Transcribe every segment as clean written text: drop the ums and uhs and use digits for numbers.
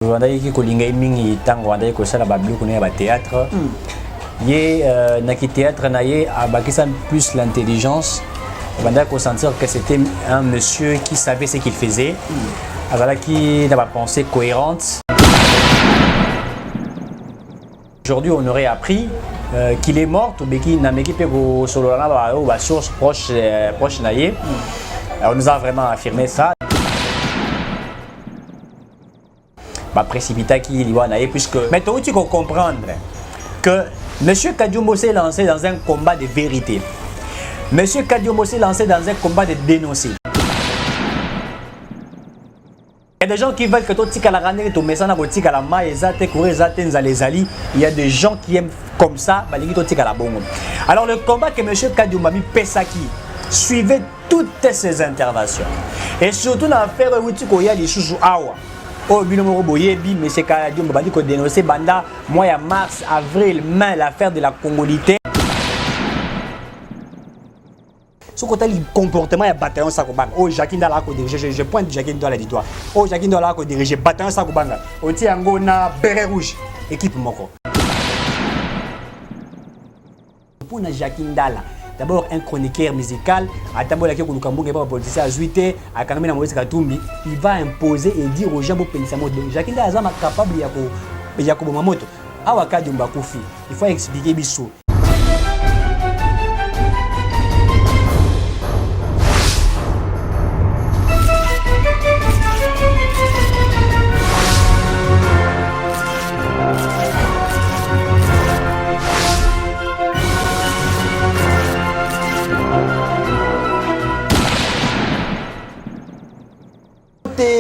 Qui kolinga mingi tango andai ko sala bablu ko ne ba théâtre ye na ki théâtre na ye abakisa plus l'intelligence banda ko sentir que c'était un monsieur qui savait ce qu'il faisait voilà qui n'a pas pensée cohérente. Aujourd'hui on aurait appris qu'il est mort ou beki na meki pe ko solo na ba source proche na ye. On nous a vraiment affirmé ça. Précipita qui puisque maintenant tu peux comprendre que Monsieur Kadiombo s'est lancé dans un combat de vérité. Monsieur Kadiombo s'est lancé dans un combat de dénoncer. Il y a des gens qui veulent que tu la rane to mesana ko tika la ma ezate courir ezate nzalezali. Il y a des gens qui aiment comme ça balingi to tika la bongo. Alors le combat que Monsieur Kadiombo mi Pesaki suivait toutes ces interventions et surtout dans l'affaire où tu koya les chouchou awa. Oh, Binomoro Boyebi, M. Kadiombo Bandi ko dénoncé Banda, mois à mars, avril, mai, l'affaire de la congolité. Ce côté le comportement est bataillon Sakobanga. Oh, Jacquin Dala ko dirige, je pointe Jacquin Dala du doigt. Oh, Jacquin Dala ko dirige, bataillon Sakobanga. Oh, Tiango na Beret Rouge, équipe Moko. Pour Jacquin Dala. D'abord un chroniqueur musical, à Tambola qui est un politicien à Zuité, à Kamina Moïse Katumbi, il va imposer et dire aux gens pour penser à Jacquin Dazama capable de Yakobo Mamoto. Awaka Diomba Koufi, il faut expliquer Bissou.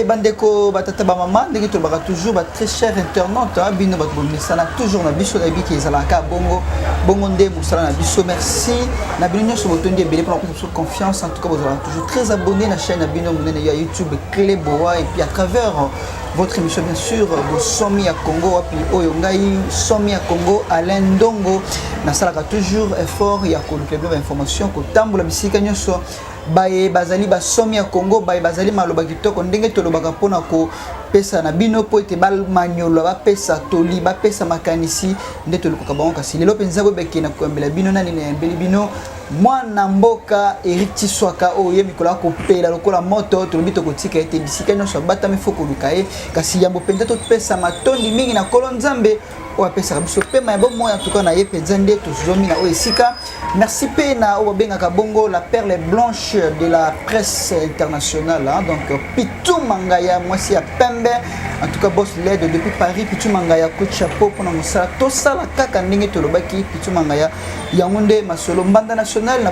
Bandeko batata ba maman ndenge to baka toujours ba très cher internaute bino ba bomesana toujours na biso na biki ezalaka bongo nde musala na biso merci na bino nyonso botondi ebele pour la confiance en tout cas vous êtes toujours très abonné na chaîne na bino munene ya YouTube Clé Boa et puis à travers votre émission bien sûr de Somi à Congo api oyo ngai Somi à Congo Alain Ndongo na salaka toujours effort ya ko le information ko tambola bisika nyonso baye bazali basomi ya Congo baye bazali maloba kitoko ndenge tolobaka pona ko pesa na bino po ete bal manyolo ba pesa toli ba pesa makanisi nde tolikoka bango kasi lelo penza bo beke na kombela bino nani na mbeli bino mwana mboka Eric Tiswaka oye mikola ko pela lokola moto tolobito ko tika ete bisika nyonso batami foko lukae kasi yambo penza to pesa matondi mingi na kolonzambe o apesa biso pema bo moya en tout cas na ye penza nde to zomi na o esika. Merci Pena Obenga Bongo, la perle blanche de la presse internationale. Hein? Donc Pitou Mangaya, moi c'est à Pembe. En tout cas, boss l'aide depuis Paris. Pitou Mangaya, coup de chapeau pour nous ça. Tout ça la kaka n'ingue tolobaki. Pitou Mangaya, Yaoundé, Masolo, Banda nationale, na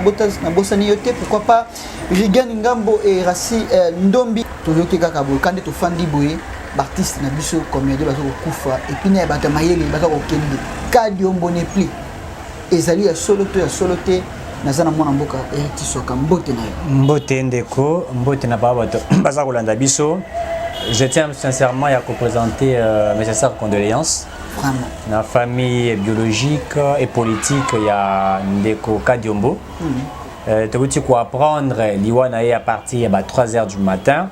bossani yote. Pourquoi pas Jigan Ngambo et Rassi Ndombi. Toloki kaka bo kande to fandi boye. Artiste na biso comédie bazo kufa et puis na bata mayeli bazo okende. Kadiombo ne pli. Ezali ya solote nazana mwana mboka Eric Tiswaka mbote na yo mbote ndeko mbote na baba baza kolanda biso. Je tiens sincèrement à représenter mes sincères condoléances vraiment la famille biologique et politique ya ndeko Kadiombo. Tu peux apprendre liwana à partir de 3h du matin.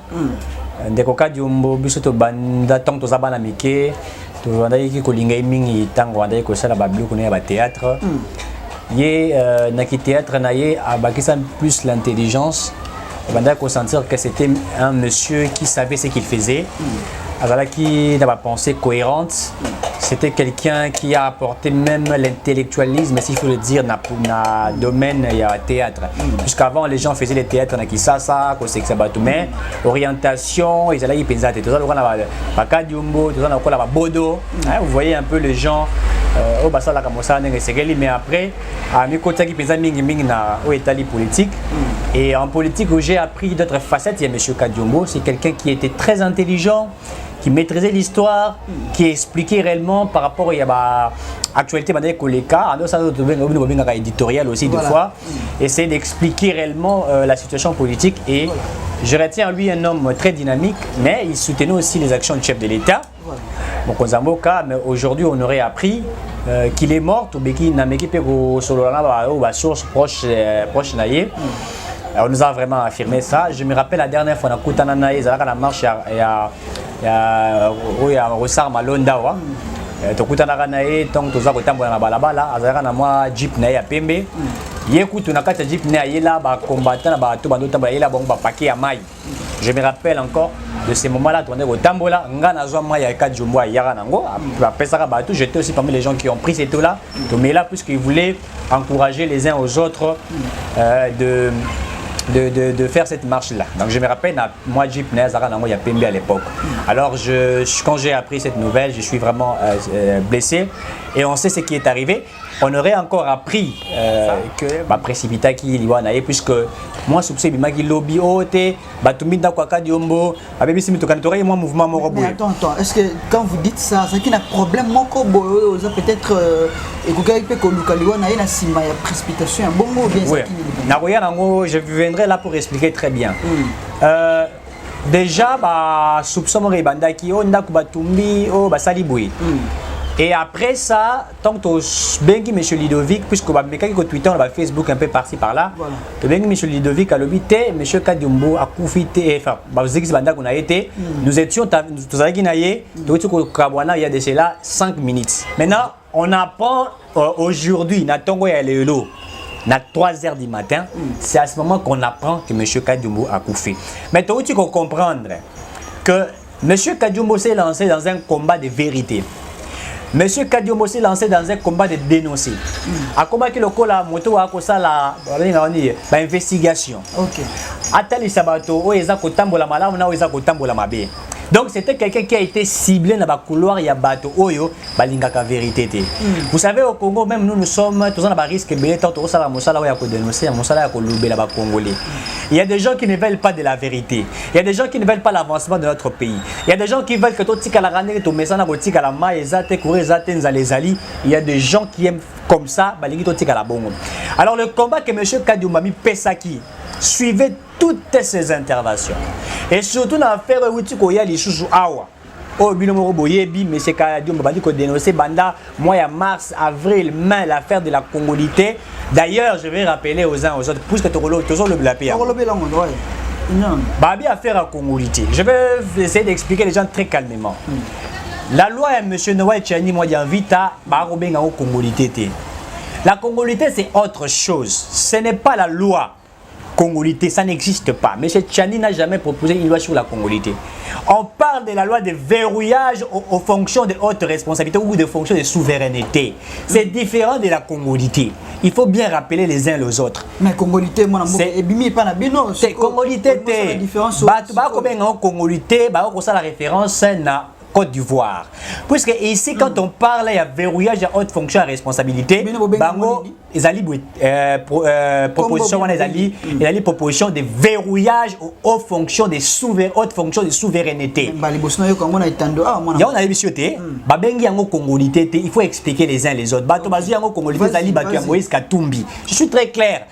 Ndeko Kadiombo biso to banda tant to zabana mike andai ki kolinga mingi tango andai ko sala bablu ko ne ba théâtre ye na ki théâtre na ye abakisa plus l'intelligence banda ko sentir que c'était un monsieur qui savait ce qu'il faisait voilà qui n'a pas pensée cohérente. C'était quelqu'un qui a apporté même l'intellectualisme, s'il faut le dire, dans le domaine du théâtre. Puisqu'avant, les gens faisaient les théâtres dans Kisasa, mais orientation, ils allaient y penser. Tout ça, on a Kadiombo, tout ça, on a Bodo. Vous voyez un peu les gens au bassin la Kamosa, mais après, à mes côtés qui pensaient au état politique. Et en politique, où j'ai appris d'autres facettes, il y a M. Kadiombo, c'est quelqu'un qui était très intelligent, qui maîtrisait l'histoire, qui expliquait réellement par rapport à l'actualité des cas, éditorial aussi des fois, essayer d'expliquer réellement la situation politique. Et je retiens lui un homme très dynamique, mais il soutenait aussi les actions du chef de l'État. Donc mais aujourd'hui on aurait appris qu'il est mort, ou n'a source proche na ye. On nous a vraiment affirmé ça. Je me rappelle la dernière fois, on a la marche ya oya Rosar Malonda wa tokutanaka na ye donc toza kotambola na balabala azalaka na mwa jeep na ye ya pembe ye kutu na kati ya jeep na ye la ba combattant na bato bando tambola ye la bongo ba paquet ya mai. Je me rappelle encore de ces moments-là, tu au Tambola, Ngana Zoma Yaka Jumbo Yaranango, après ça, j'étais aussi parmi les gens qui ont pris ces taux-là, mais là, puisqu'ils voulaient encourager les uns aux autres de faire cette marche-là. Donc je me rappelle, moi, Jeep Nezara Nango Yapembe à l'époque. Alors, quand j'ai appris cette nouvelle, je suis vraiment blessé et on sait ce qui est arrivé. On aurait encore appris que ma précipita qui liwanaye puisque moi soupçonne bima qui lobby ote batumi da kwa kadiombo abebi simi to kantora moi mouvement moko boye. Attends, est-ce que quand vous dites ça, c'est qu'il y a un problème moko boye peut-être ekokai pe ko luka liwanaye na sima ya précipitation ya bongo bien ça qui. Na roya nango je viendrai là pour expliquer très bien. Déjà ba soupçon mo rebandaki o ndaku batumbi o basali boye. Et après ça, tant que Bengi M. Ludovic, puisque on Twitter, on Facebook un peu par-ci par-là, Bengi M. Ludovic a l'obité, M. Kadiumbo a confité, enfin, nous étions, il y a de cela 5 minutes. Maintenant, on apprend aujourd'hui, Natongo et Léolo, à 3h du matin, c'est à ce moment qu'on apprend que M. Kadiumbo a couffé. Mais tu faut comprendre que M. Kadiumbo s'est lancé dans un combat de vérité. Monsieur Kadiombo s'est lancé dans un combat de dénoncer. A combat qui le cola moto a ça la investigation. OK. Atali sabato o eza kotambola malamu na o eza kotambola mabe. Donc c'était quelqu'un qui a été ciblé dans le couloir ya bato oyo balingaka vérité té. Vous savez au Congo même nous sommes tous en risque belé tant au sala mosala ya ko dénoncer mosala ya ko lobela ba congolais. Il y a des gens qui ne veulent pas de la vérité. Il y a des gens qui ne veulent pas l'avancement de notre pays. Il y a des gens qui veulent que tout tika la rane to mesana ko tika la ma ezate courir ezate nzalezali. Il y a des gens qui aiment comme ça balingi to tika la bongo. Alors le combat que monsieur Kadiumami Pesaki suivait toutes ces interventions. Et surtout dans l'affaire où tu connais les choses awa. Oh, Binomoro Boyebi, mais c'est Kadiumba Badi qui a dénoncé Banda, mois à mars, avril, mai, l'affaire de la congolité. D'ailleurs, je vais rappeler aux uns aux autres, puisque tu as le blapé. Babi affaire à congolité. Je vais essayer d'expliquer les gens très calmement. La loi est M. Noël Tchani, moi, Vita, Barobenga au congolité. La congolité, c'est autre chose. Ce n'est pas la loi. Congolité, ça n'existe pas. M. Tchani n'a jamais proposé une loi sur la congolité. On parle de la loi de verrouillage aux fonctions de haute responsabilité ou de fonctions de souveraineté. C'est différent de la congolité. Il faut bien rappeler les uns les autres. Mais congolité, moi, c'est congolité. Congolité, la référence na Côte d'Ivoire. Puisque ici, quand on parle, il y a verrouillage à haute fonction à responsabilité. Bango, ils allaient proposition, ils allaient proposition de verrouillage aux hautes fonctions de souveraineté. Il faut expliquer les uns les autres. Je suis très clair.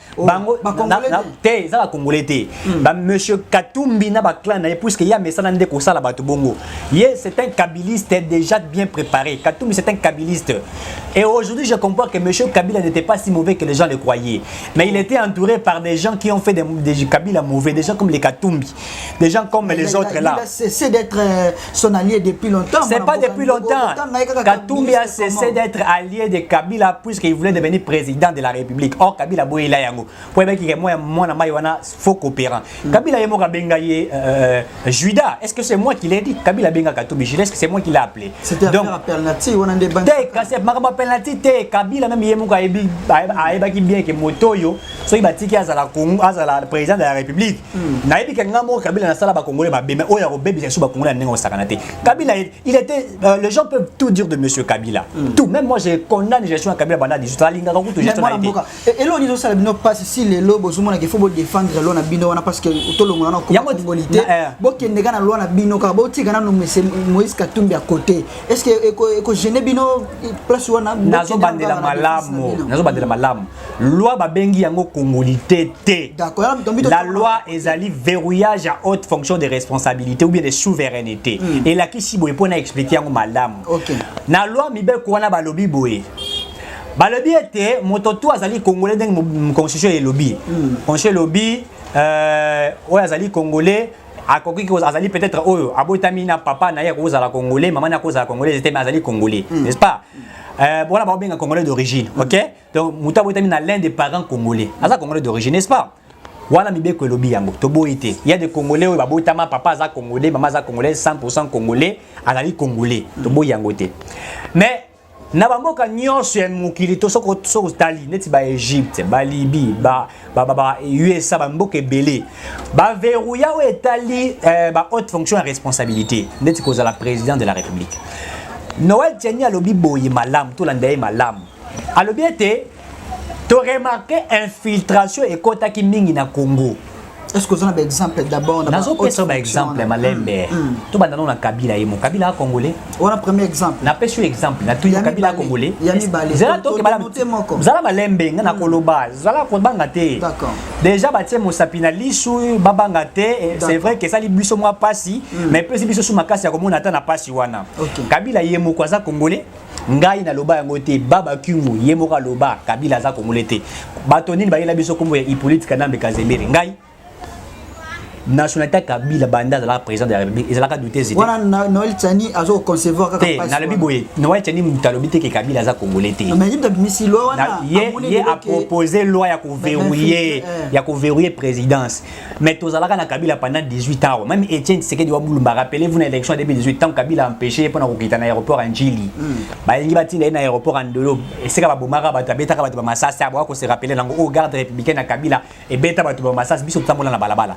Monsieur Katumbi n'a pas clan, puisqu'il y a Messanande Kosala Batubongo. C'est un kabiliste déjà bien préparé. Katumbi, c'est un kabiliste. Et aujourd'hui, je comprends que M. Kabila n'était pas si mauvais que les gens le croyaient. Mais il était entouré par des gens qui ont fait des Kabila mauvais, des gens comme les Katumbi, des gens comme les autres là. Il a cessé d'être son allié depuis longtemps. C'est pas depuis longtemps. Katumbi a cessé d'être allié de Kabila puisqu'il voulait devenir président de la République. Or, Kabila Boïla Yango. Pour que moi, faux coopérant. Kabila Yamoka Bengaye Juda. Est-ce que c'est moi qui l'ai dit? Kabila Benga Katumbi. Est-ce que c'est moi qui l'ai appelé? C'était affaire Pelnati, on a des banques. Pelnati, Kabila même Yemuka Aebaki bien que Motoyo, soit Batiki Azala président de la République. Naïbi Kangamo, Kabila Nasala Congolais, mais Oya Bébé, c'est sur Congolais Nengo Sakanate. Kabila, il était. Les gens peuvent tout dire de M. Kabila. Tout. Même moi, je condamne la gestion de Kabila Banda, du Stalinga, tout gestion. Et là, on dit ça, ne passe si les lobes, il faut défendre l'on a bino, parce que tout le monde a congolité. Boki Negana Lon a bino, Kaboti Gana, Moïse Katumbi à côté. Est-ce que gêné bino place où on a Nazo Bandela Malam. Loi Babengi Yango Congolité T. La loi ezali verrouillage à haute fonction de responsabilité ou bien de souveraineté. Et là, qui si vous pouvez expliquer Yango Malam. La loi Mibe Kouana Balobi Boé. Balobi était mototo azali congolais dans constitution et lobby. Constitution lobby, ouais azali congolais. akoki ko azali peut-être oyo abotami na papa na ye ko za la congolais maman na ko za la congolais c'était azali congolais n'est-ce pas voilà ba benga congolais d'origine OK donc muta abotami na l'un des parents congolais aza congolais d'origine n'est-ce pas wana mibeko elobi yango toboyite il y a des congolais oyo babotama papa aza congolais maman aza congolais 100% congolais azali congolais toboyi yango te mais na bamboka nyonso ya mokili to soko tali neti ba Égypte ba Libye ba USA bamboka ebele ba verrouilla o etali ba haute fonction et responsabilité neti kozala président de la République Noël Tiani alobi boye malam to landaye malam alobi ete to remarqué infiltration et kotaki mingi na Congo. Est-ce que vous avez un exemple d'abord? Nazo pesa ba exemple malembe. To banda na Kabila yemo Kabila congolais. On a premier exemple. Na pesa exemple na tu Kabila congolais. Yami Balé. Zala to ke bala. Zala malembe nga na koloba. Zala ko banga te. D'accord. Déjà batie Mosapina lisu babanga te. C'est vrai que ça li biso moi pasi mais pesi biso sou makasi ya komona ata na pasi wana. Kabila yemo kwa za congolais. Ngai na loba yango te baba Kungu yemoka loba Kabila za congolais te. Batonini ba yela biso kombo ya Hippolyte Kanambe Kazemiri ngai nationalité Kabila banda la président de la République ils allaka douter ziti wana Noël Tiani azo concevoir kaka passe na lebi boye Noël Tiani mutalobite ke Kabila za congolais te mais il misi loi wana ye a proposé loi ya verrouiller présidence mais tozalaka na Kabila pendant 18 ans même Etienne Tshisekedi wa Bulumba rappelez-vous na élection de 2018 ans Kabila empêché pendant kokita na aéroport en Njili ba yengi batinda na aéroport en Ndolo eseka ba bomaka ba tabeta ba masasa ba ko se rappeler nango au garde républicain na Kabila et beta ba masasa biso tambola na balabala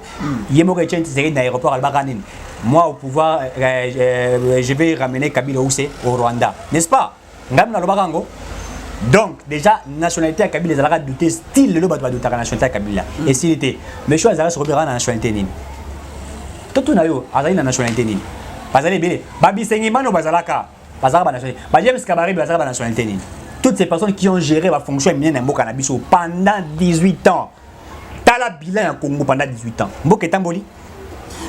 Yemoko Etienne Tshisekedi na aéroport albakanine moi au pouvoir je vais ramener Kabila où c'est au Rwanda n'est-ce pas ngam na lobakango donc déjà nationalité à Kabila ezalaka douter style le bato ba douter nationalité à Kabila et s'il était monsieur azala se repérer na nationalité nini toto na yo azali na nationalité nini bazali bele babisengi mano bazalaka bazalaka ba nationalité ba James Kabari bazalaka ba nationalité nini toutes ces personnes qui ont géré la fonction bien na mboka na biso pendant 18 ans tala bilan en Congo pendant 18 ans mboka etamboli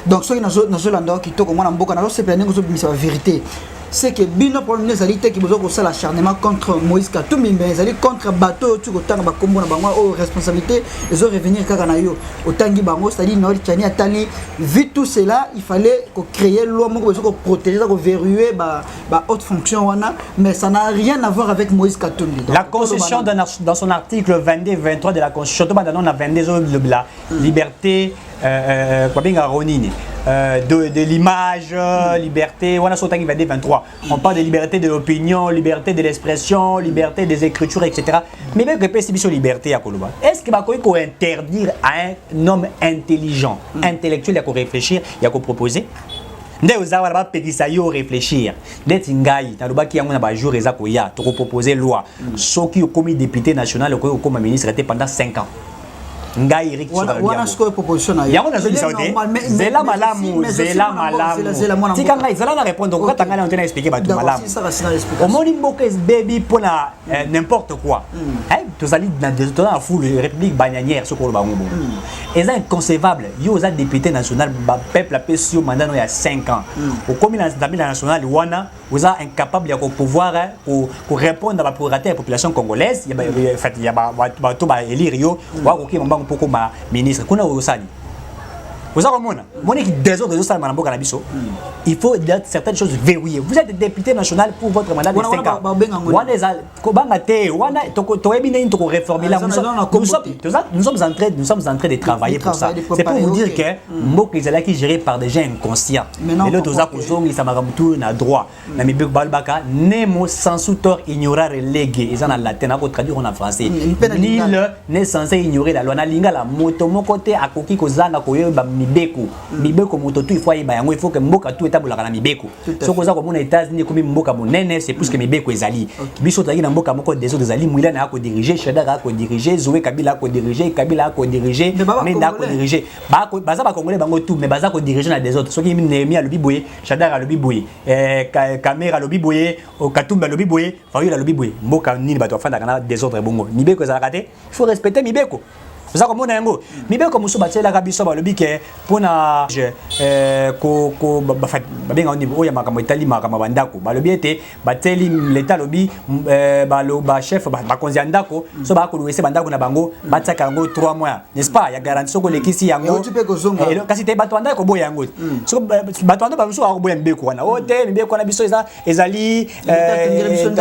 donc ce qui nazo landa ki to ko mona mboka nazo se plaindre ko la vérité c'est que bino problème les alités qui besoin ko sala acharnement contre Moïse Katumbi mais ils allaient contre bateau tu ko tanga ba kombo na bango au responsabilité ils ont revenir kaka na yo otangi bango c'est-à-dire Noël Tiani atali vu tout cela il fallait ko créer loi moko besoin ko protéger ko verrouiller ba haute fonction wana mais ça n'a rien à voir avec Moïse Katumbi la constitution dans son article 22 23 de la constitution to banda na 22 la liberté quoi bien ronine de l'image liberté on a sauté 22 23 on parle de liberté de l'opinion liberté de l'expression liberté des écritures etc mais bien que c'est sur liberté à Koloba est-ce que bakoy ko interdire à un homme intelligent intellectuel à ko réfléchir et à ko proposer nde ozawa ba petisa yo réfléchir ndeti ngai na lobaki yango na ba jour eza ko ya to proposer loi soki okomi député national ko comme ministre était pendant 5 ans ngai Eric wana sko proposition na yango nazo bisaute zela malamu tika ngai zela na répondre ko tanga na ntena expliquer ba tout malamu au moni mboka baby pona n'importe quoi tozali dans la foule république bagnanière ce ko ba ngombo eza inconcevable yo za député national ba peuple la pesio mandat no ya 5 ans au commis l'Assemblée nationale wana vous êtes incapable de pouvoir pour répondre à la population congolaise il y a tout ba élire yo wa ko ki mbango poko ma ministre kuna osani vous avez mon qui désordre de ça na biso il faut dire certaines choses verrouillées vous êtes député national pour votre mandat de 5 ans wana eza ko banga te wana to ebi nini to ko réformer là nous sommes en train de travailler pour ça c'est pour vous dire que mboka ezala qui géré par des gens inconscients et là toza ko zongi ça makamtu na droit na mibeko balbaka nemo sans tort ignorare lege eza na latin ko traduire en français nul n'est censé ignorer la loi na linga la moto moko te akoki kozanga koyeba mibeko moto tu il faut yeba yango il faut que mboka tu etabolaka na mibeko soko za ko mona États-Unis comme mboka monene c'est plus que mibeko ezali biso tagi na mboka moko des autres ezali Mwila na ko diriger Shadara ko diriger Zoé Kabila ko diriger Kabila ko diriger Menda ko diriger baza ba congolais bango tout mais baza ko diriger na des autres soki Nehemia lobi boye Shadara lobi boye Kamera lobi boye Katumba lobi boye Fayula lobi boye mboka nini bato afanda kana des autres bongo mibeko ezala kate il faut respecter mibeko Vous avez compris yango. Mais bien comme ça batela kabiso ba lobi ke pona ko ba benga on oya makambo itali makambo bandako. Ba lobi ete bateli l'état lobi ba chef ba konzi andako so ba ko louer bandako na bango bataka yango 3 mois. N'est-ce pas? Ya garantie so ko lekisi yango. Et kasi te bato andako boya yango. So bato andako ba muso ko boya mbeko wana. O te mbeko na biso ezali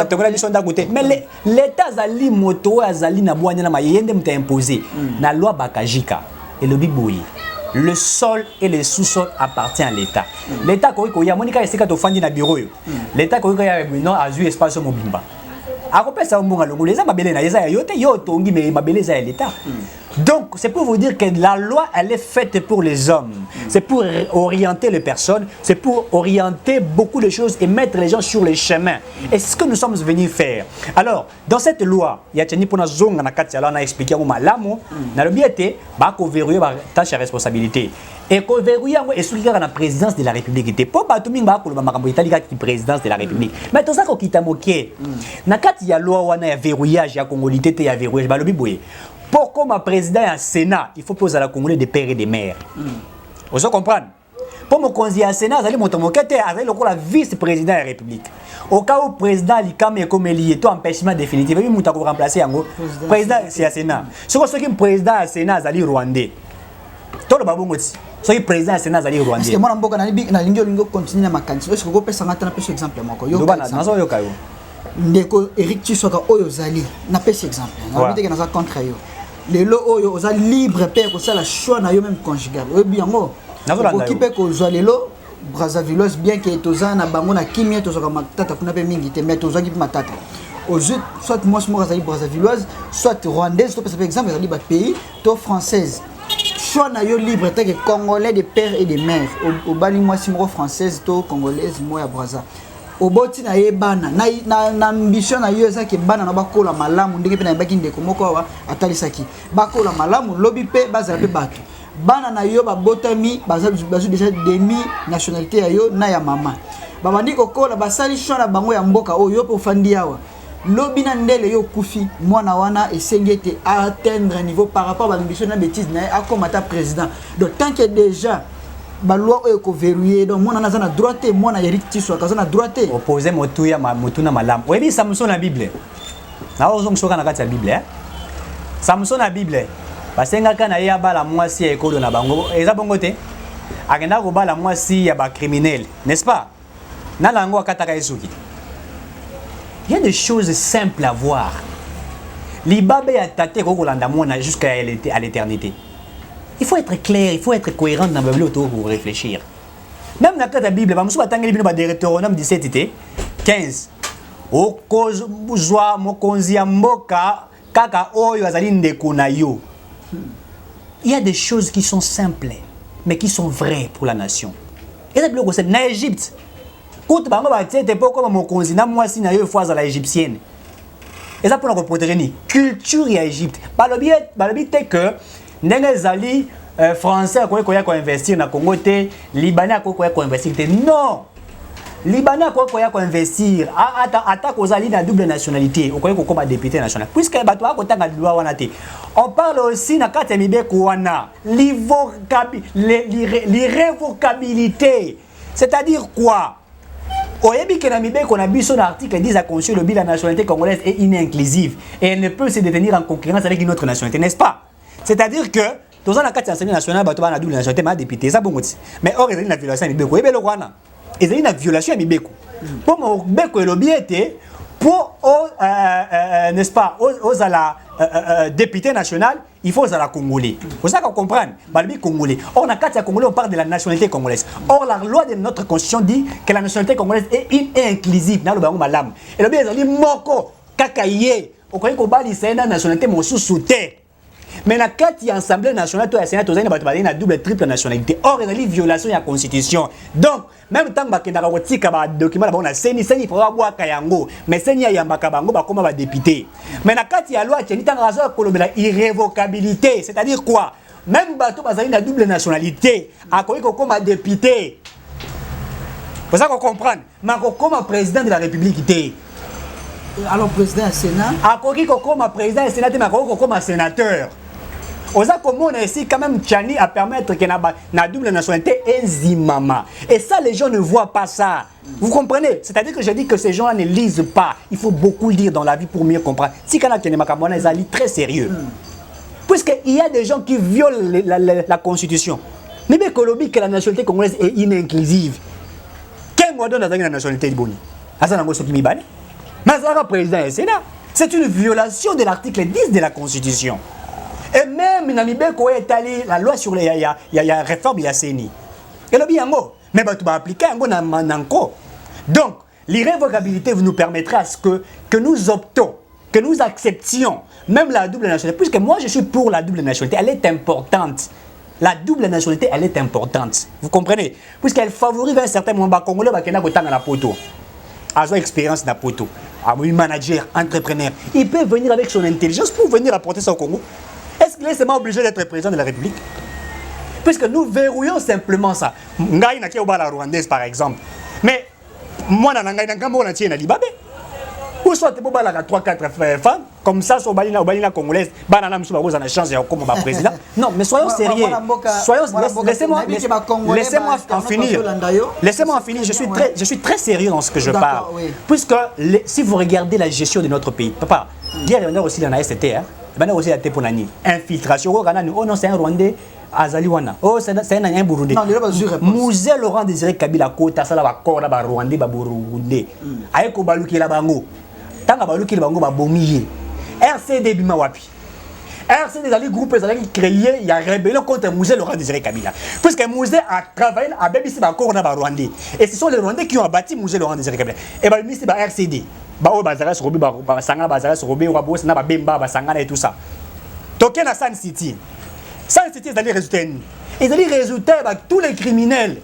tongela biso ndako te. Mais l'état azali moto azali na bwanya na mayende mta imposer. La loi Bakajika et le Biboui. Le sol et le sous-sol appartiennent à l'État. L'État, quand il y a Monica et Sekato Fandi na bureau. L'État, quand il y a non a eu espace au Mobimba. A repère ça au monde les Mabélé na yesa yote yotongi mais Mabélé ça l'État. Donc c'est pour vous dire que la loi elle est faite pour les hommes. C'est pour orienter les personnes, c'est pour orienter beaucoup de choses et mettre les gens sur le chemin. Et c'est ce que nous sommes venus faire. Alors dans cette loi, il y a tenu pour na zonga na kati on a expliqué au malamo na le biete ba ko verrouiller ba tâche à responsabilité. Et ko verrouiller et celui qui a la présidence de la République était pas batuming ba ko makambo itali qui présidence de la République. Mais tout ça ko kitamoké. Na kati ya loi wana ya verrouillage ya congolité te ya verrouillage ba lobi boye. Pourquoi ma président et un Sénat, il faut poser à la Congolais des pères et des mères. Vous comprenez? Pour me conduire à Sénat, vous allez monter mon côté, vous allez la vice-président de la République. Au cas où le président est comme lié, tout empêchement définitif, vous allez remplacer un président, c'est à Sénat. Ce qui est président à Sénat, c'est rwandais. Tout le babou moti. Ce qui est président à Sénat, c'est rwandais. Parce que moi, je vais continuer à ma candidature. Est-ce que vous pouvez faire un exemple? Ndeko Eric Tshisoka oyozali na pesi exemple na biteke na contre yo lelo oyo ozali libre père ko sala choix na yo même conjugal obi yango okipe ko zalelo Brazzaville bien que toza na bango na kimia tozoka matata kuna pe mingi te mais tozaki matata soit moi je suis Brazzavilloise soit rwandaise to par exemple ezali ba pays to française choix na yo libre te que congolais de père et de mère au bali moi si mo française to congolaise moi ya Brazza oboti na yebana na ambition na yo ezaki bana na bakola malamu ndenge pe na baki ndeko moko wa atalisaki bakola malamu lobi pe bazala pe bato bana na yo babotami bazu déjà demi nationalité ya yo na ya mama babandi kokola basali choix na bango ya mboka oyo po fandi yawa lobi na ndele yo kufi mwana wana esengete atteindre niveau par rapport à l'ambition na bêtise na akomata président donc tant que déjà la loi est verrouillée donc moi on a la droite moi on a hérité soit on a droite opposé motuya motuna malam oui Samson la Bible na ozong soka na kati ya Bible Samson la Bible basenga kana ya bala mwasi ya ekolo na bango eza bongo te akenda ko bala mwasi ya ba criminel n'est-ce pas na lango akataka esuki. Il y a des choses simples à voir. Libabe ya tate ko kolanda mona jusqu'à l'éternité. Il faut être clair, il faut être cohérent dans la Bible pour réfléchir. Même dans la Bible, je vais vous dire Deutéronome 17, 15. O kozwa mokonzi ya mboka kaka oyo azali ndeko na yo. Il y a des choses qui sont simples, mais qui sont vraies pour la nation. Et ça, c'est en Égypte. Quand tu vas te pourquoi mokonzi na mwasi na yo fois à la égyptienne. Et ça pour nous protéger ni culture ya Égypte. Balobi que ndenge zali français akoya ko investir na Congo te, libanais akoya ko investir te. Non. Libanais akoya ko investir ata ko zali na double nationalité, okoya ko comme député national. Puisque bato akotanga loi wana te. On parle aussi na kati mibeko wana, l'irrévocabilité. C'est-à-dire quoi? Oyebi que na mibeko na biso na article 10 a conçu le bilan de la nationalité congolaise est inimclusive et elle ne peut se détenir en concurrence avec une autre nationalité, n'est-ce pas? C'est-à-dire que dans la carte nationale, bato ba na double nationalité ma député ça bongo. Mais or ezali na violation ya mibeko. Ebelo wana. Ezali na violation ya mibeko. Pour mo beko elobi ete pour n'est-ce pas aux à la député national, il faut à la congolais. Vous savez qu'on comprend, balbi congolais. Or na carte ya congolais on parle de la nationalité congolaise. Or la loi de notre constitution dit que la nationalité congolaise est inclusive na lo bango malam. Elobi ezali moko kakaye. Okoyi ko bali sena nationalité mosusu te. Mais la carte y Assemblée nationale, toi, Sénat, tu as une double, triple nationalité. Or, il y a une violation de la Constitution. Donc, même tant que tu as un document, on a Séni, il faut avoir Kayango. Mais Séni, il y a un Bakabango, comme un député. Mais la carte y a loi, tu as une irrévocabilité. C'est-à-dire quoi? Même bateau, tu as une double nationalité. À quoi comme un député. C'est ça qu'on comprend. Mais comme un président de la République. Alors, président du Sénat? À quoi comme un président du Sénat, mais comme un sénateur. Oza comment ici quand même Tchani à permettre que na double nationalité enzimama. Et ça les gens ne voient pas ça. Vous comprenez? C'est-à-dire que je dis que ces gens-là ne lisent pas. Il faut beaucoup lire dans la vie pour mieux comprendre. Si kana Tchani Makamwana ils allient très sérieux. Puisqu'il y a des gens qui violent la constitution. Mais Kolobi que la nationalité congolaise est inimclusive. Quel mot donne la nationalité de Boni? Azanango Sokimibane. Mazara président et Sénat. C'est une violation de l'article 10 de la constitution. Et même Namibé ko étalé la loi sur les réforme ya CENI. Et le biango, mais tu vas appliquer un bon nanko. Donc, l'irrévocabilité nous permettra à ce que nous optons, que nous acceptions même la double nationalité. Puisque moi je suis pour la double nationalité, elle est importante. La double nationalité, elle est importante. Vous comprenez? Puisqu'elle favorise un certain moment congolais qui n'a pas la poto. A son expérience dans la poto. Un manager, entrepreneur. Il peut venir avec son intelligence pour venir apporter ça au Congo. Est-ce qu'il est seulement obligé d'être président de la République? Puisque nous verrouillons simplement ça. Ngai na kiobala rwandaise par exemple. Mais moi na ngai na ngambo na tiena libabé. Ou soit tu peux bala 3-4 femmes comme ça sur balina congolaise, banana musu bakoza na chance ya comme président. Non, mais soyons sérieux. Laissez-moi en finir. Laissez-moi en finir, je suis très sérieux dans ce que je parle. Oui. Puisque si vous regardez la gestion de notre pays, papa, hier on a aussi dans la STT hein. Ben aussi la Teponani. Infiltration oh non c'est un Rwandais Azaliwana. Oh c'est un Burundais. Non, Musée Laurent Désiré Kabila Kota sala ba kora ba Rwandais ba Burundais. Ayeko baluki la bango. Tanga baluki la bango ba bomiye. RCD bima wapi. RCD les groupes qui créé il y a rébellion contre Musée Laurent Désiré Kabila. Puisque Musée a travaillé à BBC ba kora ba Rwandais. Et ce sont les Rwandais qui ont bâti Musée Laurent Désiré Kabila. Et ba ministre ba RCD. Bao bazara sur Robi ba sanga bazara sur Robi wa boss na ba bemba ba sanga et tout ça. Toké na Sun City. Sun City ils allaient résulter. Ils allaient résulter avec tous les criminels.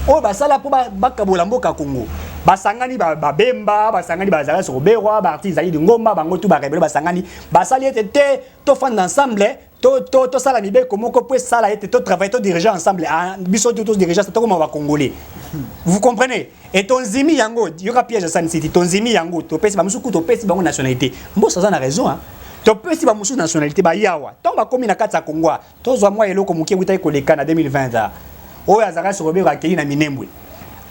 Oh ba sala po ba kabola mboka Congo. Ba sangani ba bemba ba sangani bazara sur Robi wa ba artiste ali de ngomba bango tout ba rebelle ba sangani ba sali était to fond ensemble to sala mibe comment ko peut sala était to travailler to diriger ensemble biso tous diriger ça to comme va congolais. Vous comprenez? Et ton zimi yango, il y aura piège à Sun City, ton zimi yango, to pesi ba musuku to pesi ba nationalité. Mbo ça a raison hein. To pesi ba musuku nationalité ba yawa. Tant ba komi na kati ya Kongo, to zwa mwa eloko muke butai koleka na 2020. Oyo azaka sur Robert akeli na Minembwe.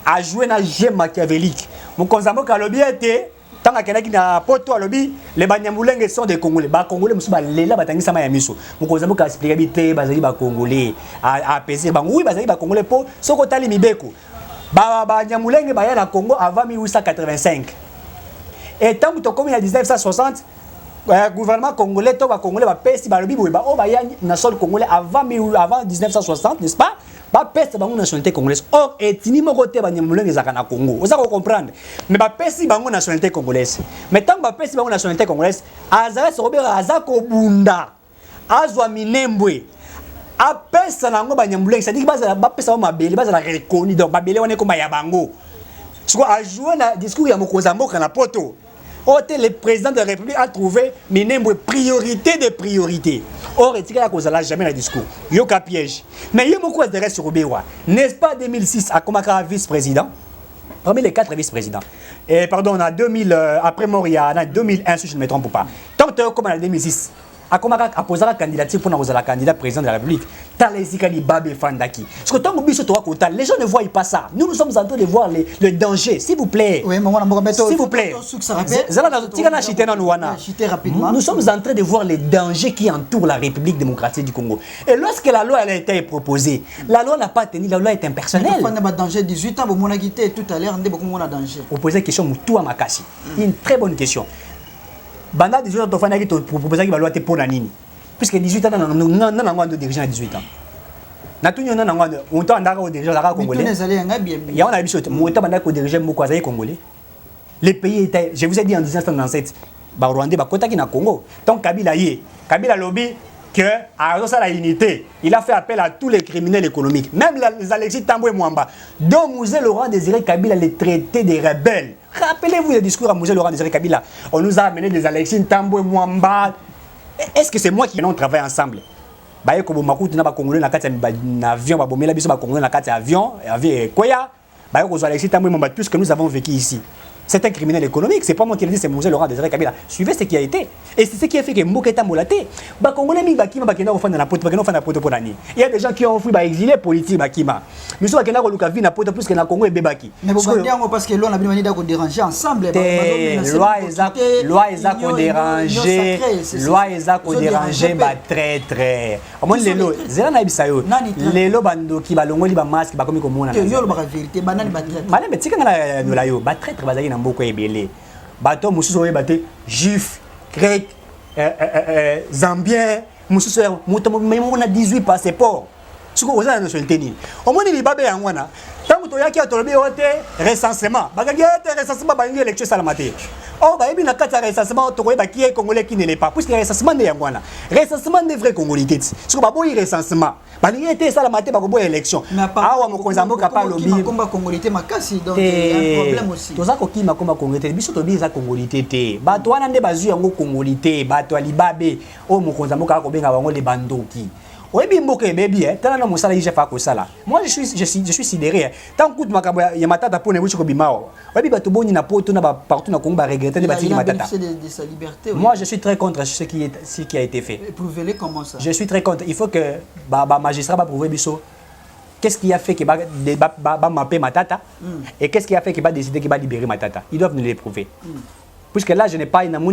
A jouer na jeu machiavélique. Mon konzambo ka lobi était tant que quelqu'un qui n'a pas tout à lobby, les Banyamulenge sont des Congolais. Les Congolais, ils sont là, ils sont là, ils sont là. Mon cousin, il a expliqué, ils sont Congolais. À apaiser, oui, ils sont Congolais pour ce qu'on a mis Mibeko. Banyamulenge, ils sont Congo avant 1885. Et tant que tu as commis en 1960, le gouvernement congolais, le Congolais, il a nation congolais avant 1960, n'est-ce pas? Ba peste bango nationalité congolaise. Or etini moko te banyamulenge zaka na Congo. Vous allez comprendre. Mais ba peste bango nationalité congolaise. Mais tant ba peste bango nationalité congolaise, azara sobera azako bunda. Azwa minembwe. A peste nango banyamulenge, c'est-à-dire ba peste bango mabele, ba za reconnu donc mabele wane ko ya bango. Siko a joué na discours ya mokonza mboka na poto. Le président de la République a trouvé Minembwe priorité de priorité. Or, il n'y a jamais le discours. Il y a un piège. Mais il y a beaucoup de sur Obewa. N'est-ce pas 2006, à Komaka vice-président? Parmi les 4 vice-présidents. Et pardon, on a 2000, après Moria, on a 2001, si je ne me trompe pas. Tant que comme en 2006, à Komaka a posé la candidature pour la candidat président de la République. Les gens ne voient pas ça. Nous sommes en train de voir le danger. S'il vous plaît. Oui, s'il vous plaît. Nous sommes en train de voir les dangers qui entourent la République démocratique du Congo. Et lorsque la loi elle a été proposée, la loi n'a pas tenu, la loi est impersonnelle. Il y a danger 18 ans, vous avez tout à l'heure, vous avez danger. Vous posez une question, une très bonne question. Banda 18 ans, tu as proposé que la loi te pour la nini. Puisque 18 ans, nous avons de dirigeants à 18 ans. Nous avons des dirigeants congolais. Il y a un habitude. Nous avons des dirigeants congolais. Les pays étaient, je vous ai dit en 1997, Rwandais, Kotaki na Congo. Donc Kabila lobby que à la unité, il a fait appel à tous les criminels économiques, même les Alexis Tamboué Mwamba, dont Musée Laurent Désiré Kabila les traités des rebelles. Rappelez-vous le discours à Musée Laurent Désiré Kabila. On nous a amené des Alexis Tamboué Mwamba. Est-ce que c'est moi qui on travaille ensemble? Baye ko bomakutu na ba congolais na kati na avion ba bomela biso ba congolais na kati avion avion koya baye ko Alexis Tamboué Mwamba tout ce que nous avons vécu ici. C'est un criminel économique. C'est pas moi qui le dis, c'est Mosé Laurent Désiré Kabila. Suivez ce qui a été. Et c'est ce qui a fait que Mboketa Molaté, Congolais, Bakima, Bakina, au fond de la pote, Bakina, au fond de la pote pour l'année. Il y a des gens qui ont fui exilé politique, Bakima. Mais soit Bakina, Luka, vie, na pote plus que na Congo et Bebaki. Mais vous voyez, parce que l'on a bien dit qu'on déranger ensemble. Loi Eza qu'on déranger, loi Eza qu'on déranger, très très. Au moins, les lots, Zéla Nabisayo, les lots bando qui balongoli, ba masque, ba comme on a. Il y a la vérité, banane, batraite. Madame, mais tu sais, nous l'avons, ba traître, bazali, n'a beaucoup ébélé. Bateau, moussou, bateau, juif, grec, zambien, moussou, mais on a 18 passeports. Ce qu'on a dans notre tenue. Au moins, il y a babé en wana. Tant que tu as qui a tombé au recensement, bagage recensement, bagage élection salamate. Oh, bah, il y a un recensement, tu vois, qui est congolais qui ne l'est pas. Puisque le recensement de Yangwana, recensement des vrais congolais. Ce qu'on va voir, recensement. Bah, il y a été salamate, bah, pour élection. Ah, on a capable de combat congolais, ma casse, donc il y a un problème aussi. Tous ceux qui m'ont congolais, biso to biza congolais. Bah, toi, n'ande bazu yango congolais, bah, toi, libabe, oh, mon konzamo ka ko benga bango les bandoki. Oui, bien, baby, tant que je suis fait ça là. Moi, je suis sidéré. Tant que il y a ma tata pour ne pas bimao. Oui, bien, tout le monde n'a pas tout partout dans le Congo regretter de bâtir ma tata. Moi, je suis très contre ce qui a été fait. Prouvez-le comment ça. Je suis très contre. Il faut que le magistrat va prouver biso. Qu'est-ce qui a fait qu'il va mapper ma tata et qu'est-ce qui a fait qu'il va décider qu'il va libérer ma tata. Ils doivent nous les prouver. Puisque là, je n'ai pas une amour,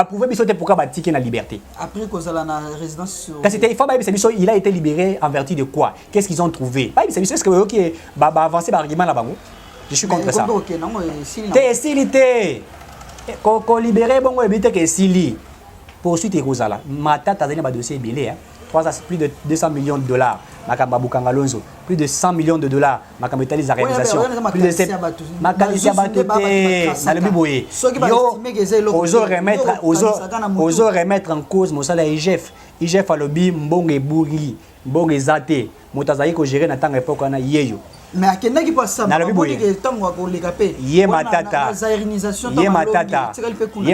prouver pourquoi la liberté. Après que la résidence. Il a été libéré en vertu de quoi? Qu'est-ce qu'ils ont trouvé? Est-ce que ok, avancer l'argument là-bas? Je suis contre ça. T'es silité. Qu'on libéré, bon, éviter que sili. Poursuite et Rosala. Ma tante a donné un dossier belé. Plus de 200 millions de dollars. Plus de 100 millions de dollars. Ma capitalisation la réalisation. Plus de 7. Ma oser remettre en cause mon salaire IGF. IGF a lobby mbonge bourri, mbonge zate. Motazaï ko gérer na tanga époque na yeyo. Mais à quel qui passe ça? Yé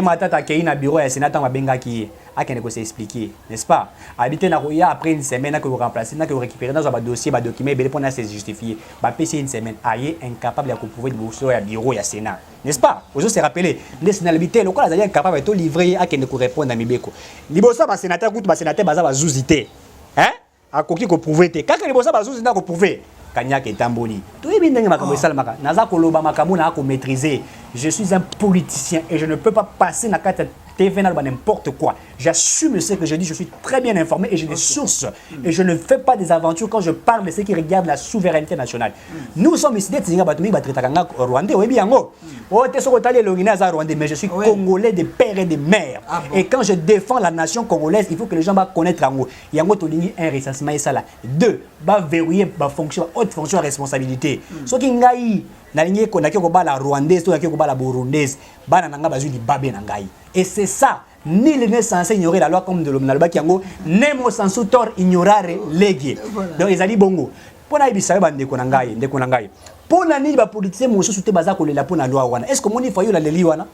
matata qui est na bureau et sénateur ma benga qui a qu'elle ne s'expliquer, n'est-ce pas? Habiter na roya après une semaine que vous remplacez, que vous récupérez dans un dossier, un document, et pour se justifier. PC une semaine, aïe incapable de prouver de vous à bureau et à Sénat, n'est-ce pas? Vous se rappelez, les sénalités, le quoi, incapable de livrer à qu'elle ne répondre à Mibeko. Libosa, ma sénateur, ma sénateur, ma zouzité. Hein? À quoi qu'on prouve, quand les bossa, ma zouzité, qu'on prouve. Kanyak et Tamboni. Tout est bien maîtriser. Je suis un politicien et je ne peux pas passer dans la TV n'importe quoi. J'assume ce que je dis, je suis très bien informé et j'ai des sources. Et je ne fais pas des aventures quand je parle de ce qui regarde la souveraineté nationale. Nous sommes ici des Rwandais, mais je suis Congolais de père et de mère. Et quand je défends la nation congolaise, il faut que les gens connaissent Rango. Il y a un recensement et ça là. 2, verrouiller ma fonction, haute fonction à responsabilité. Ce qui est la rwandaise, la burundaise, et c'est ça, nul n'est censé ignorer la loi comme de l'homme Kiango, nemo sans tort ignorare légué. Donc ils allaient bongo. Pour la Ibisa bande de Konangai. Pour la niba politicien, mon sous baza ko la pour la loi wana. Est-ce que mon faut la liwana?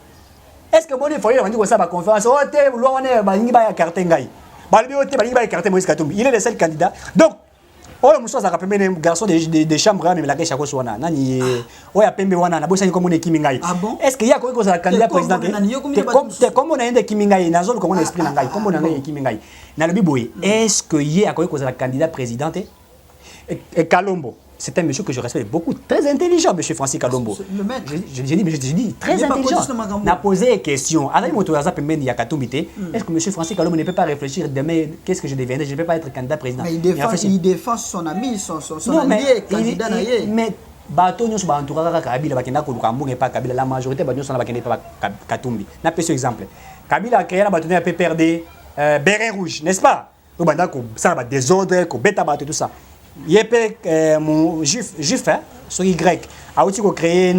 Est-ce que mon faut y dire ça ba conférence? Oh te loi wana ba ngi ba carte ngai. Ba le te ba ngi ba carte Moïse Katumbi. Il est le seul candidat. Donc oh, monsieur a rappelé un garçon de chambre, mais la question est là. Nani, oh, il y a Pembe Wana, na bossa ni comme on est Kimingai. Est-ce qu'il y a quoi que ça candidat président? Comme on a un de Kimingai, na zone comme on explique Nangai, comme on a un Kimingai. Na le biboui. Est-ce qu'il y a quoi que ça candidat président? Et Kalombo. C'est un monsieur que je respecte beaucoup, très intelligent, monsieur Francis Kalombo. Je dis très intelligent. On a posé une question. Est-ce que monsieur Francis Kalombo ne peut pas réfléchir demain, qu'est-ce que je deviendrai? Je ne peux pas être candidat président. Mais il défend son ami, son allié, candidat. Mais bateau nous sommes entourés Kabila, la majorité de nous sommes pas Katumbi. On a pris ce exemple. Kabila a créé la bâtonnière PPRD, béret rouge, n'est-ce pas? Ça va désordre, bêta tout ça. Yepé mon juif sur Y a aussi créé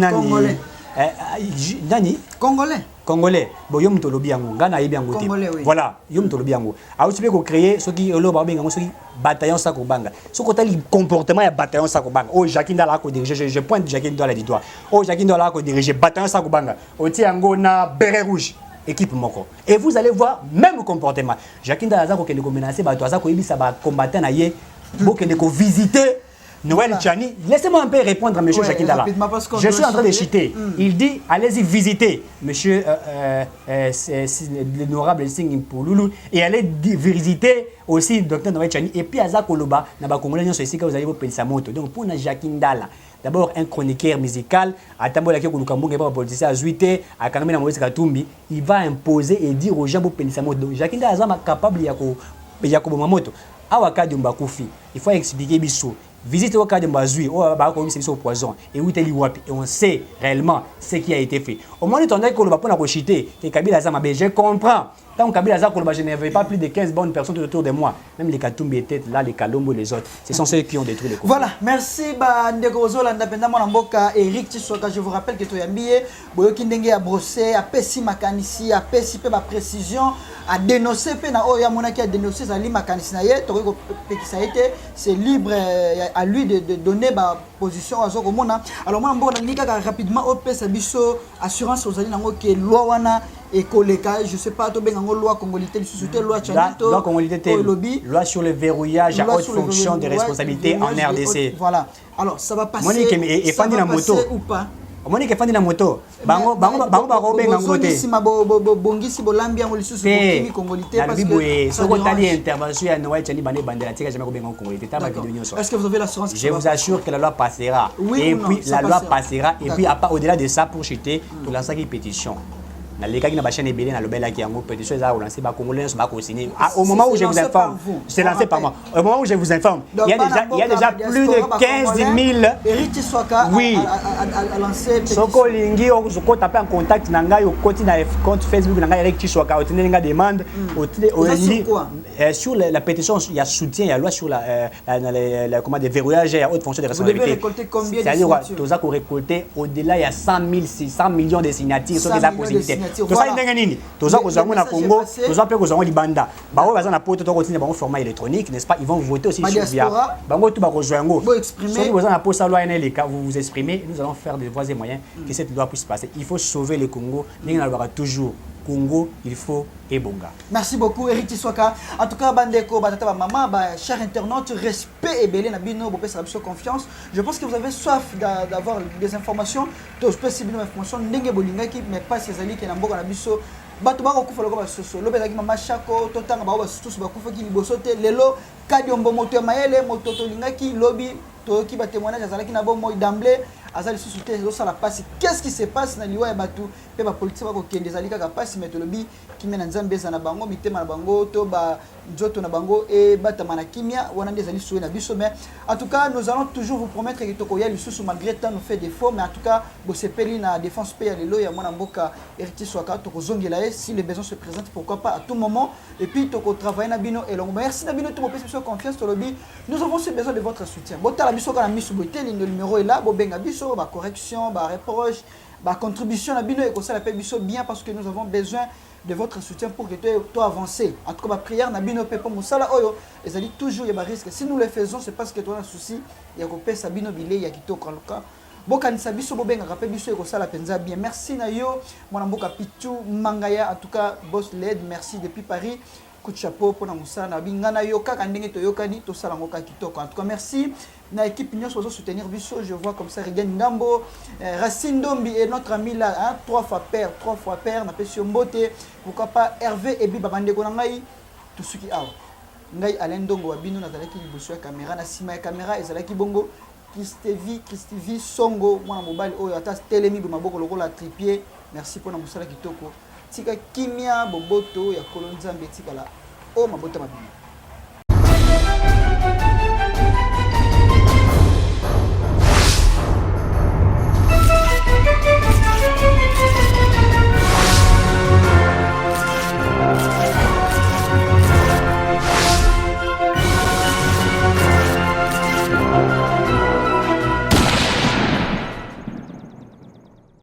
Congolais. Congolais. Bon yom to lobi yango ngana yebi yango te. Voilà, yom to lobi yango. A aussi créé ce qui lo ba benga ce qui bataillon sa ko banga. Ce ko tali comportement ya bataillon sa ko banga. Oh Jacques Ndala ko diriger, je pointe Jacques Ndala du doigt. Oh Jacques Ndala ko diriger bataillon sa ko banga. O ti yango na béret rouge. Équipe moko. Et vous allez voir même comportement. Jacques Ndala za ko kende ko menacer ba to za ko yebisa ba combattant na ye. Bokende ko visiter Noël Voilà. Tchani, laissez-moi un peu répondre à M. Jacques Ndala. Rapidement, parce qu'on Je suis doit en train de chier. citer. Il dit, allez-y visiter monsieur l'honorable Singh Pouloulou et allez visiter aussi Dr Noël Tchani. Et puis, Aza Koloba, na Congolais, vous allez vous penser à moto. Donc, pour Jacques Ndala, d'abord un chroniqueur musical, à Tambola qui est un politicien à Zuité, à Kanamena Moïse Katumbi, il va imposer et dire aux gens pour penser à moto. Donc, Jacques Ndala est capable de moto. Awa Kadumba Koufi, il faut expliquer Bissou. Visitez au cas de Mbazui, au poison, et où et on sait réellement ce qui a été fait. Au moins, on a qu'on va pas chiter, que Kabila Zamabe, je comprends. Tant que Kabila Zamabe, je n'avais pas plus de 15 bonnes personnes autour de moi. Même les Katumbi étaient là, les Kalombo, les autres. Ce sont ceux qui ont détruit le Congo. Voilà, merci Ndeko Zolanda pendant mon mboka Eric Tshisoka. Je vous rappelle que tu as mis Boyoki Ndenge à brosser, à Pessi Makanisi, à Pessi pe ma précision, à dénoncer pe na Oya Monaki à dénoncer Zali Makanisi na ye, Toriko pe qui ça a été, c'est libre à lui de donner ma position à Zoko Mona. Alors moi mboka nika rapidement au pesa biso assurance aux ali nango ke loi wana et koleka, je sais pas to bengango loi congolité société loi Chanito, loi congolité, loi sur le verrouillage à haute fonction de responsabilité en RDC. Voilà. Alors ça va passer. Monique et Fandi na moto ou pas? Monique et Fandi na moto. Bango bengango te. Si ma bongisi bolambi yango lisusu bokimi congolité parce que ce qu'on tali intervention à Noël Tchani bande tika jamais ko bengango congolité. Est-ce que vous avez l'assurance? Je vous assure que la loi passera. Oui, et non, puis la loi passera et puis au-delà de ça pour chuter tout la saga pétition. Na leka qui na chaîne ebele na lobela qui yango pétition za relancer ba congolais ba co-signer. Au moment où je vous informe, c'est lancé par moi. Au moment où je vous informe, il y a déjà plus de 15 000 Eric Tshisoka a lancé Soko lingi soko taper en contact na ngai au côté na compte Facebook na ngai Eric Tshisoka otine nga demande sur la pétition, il y a soutien, il y a loi sur la comment des verrouillages et haute fonction de responsabilité. Vous devez récolter combien de signatures? Toza ko récolter au-delà il y a 100 millions de signatures sur la possibilité. Toza ndenge nini? Toza ko zwango na Congo, toza pe ko zwango libanda. Ba o baza na poto to continuer ba format électronique, n'est-ce pas? Ils vont voter aussi sur via. Bango tout ba ko zwango. Si vous en posé loi NL vous vous exprimez, nous allons faire des voies et moyens que cette loi puisse passer. Il faut sauver le Congo. Ndenge na lobaka toujours Congo, il faut Ebonga. Merci beaucoup Eric Tshisoka. En tout cas, bandeko, batata maman, chers internautes, respect et belé na bino, bopé sa confiance. Je pense que vous avez soif d'avoir des informations, de spécifiques informations, ndenge bolinga qui mais pas ces alliés qui n'amboka na biso. Bato ba ko kufa lokaba soso. Lobe la ki mama chako, totanga ba ba tous ba kufa ki libosote lelo kadiombo moto mayele moto to linga ki lobby to ki ba témoignage azalaki na bo moy d'emblée. Azali sous ça la passe. Qu'est-ce qui se passe na liwa ya batu pe ba politique ba ko kende zali kaka passe metolobi ki mena nzambe za na bango mitema na bango to ba nzoto na bango et batama na kimia wana ndezali soué na biso mais en tout cas nous allons toujours vous promettre que tokoya lisusu malgré tant nous fait défaut mais en tout cas bo sepeli na défense pe ya lelo ya mwana mboka Eric Tshisoka to kozongela si les besoins se présentent pourquoi pas à tout moment et puis toko travailler na bino et long merci na bino to mo pesa confiance to lobi nous avons besoin de votre soutien bota la biso kana misu boté le numéro est là bo benga biso ba correction ba reproche ba contribution na bino et ko ça la paie biso bien parce que nous avons besoin de votre soutien pour que tu avances. En tout cas, ma prière, Nabino Pepo Moussala Oyo, et ça dit toujours, il y a des risques. Si nous le faisons, c'est parce que tu as un souci, il y a un Sabino Bilé, il y a Kito Kaloka. Bokan Sabiso Bobenga, rappel Biso et Kosala Penza bien. Merci Nayo, mon amboka Pichu, Mangaya, en tout cas, Boss LED, merci depuis Paris. Coup de chapeau pour Moussala, Bingana Yoka, Kandenge Toyokani, Tosala Moka Kitoko. En tout cas, merci. Na équipe Union Sozo soutenir Biso, je vois comme ça Regan Ndambo, Racine Dombi et notre ami là, hein, 3 fois père, n'a pas sur Mbote, pourquoi pas Hervé et Biba Bandeko Nangai, tout ce qui a. Ngai Alain Dongo Abino Nazalaki Liboso caméra, na sima caméra, Ezalaki Bongo, Christivi Songo, moi mobile, Oyata Telemi, Bumaboko, le rôle à tripier, merci pour Namusala Kitoko. Tika Kimia, Boboto, ya Kolonza Mbetika là, oh ma bota ma bino.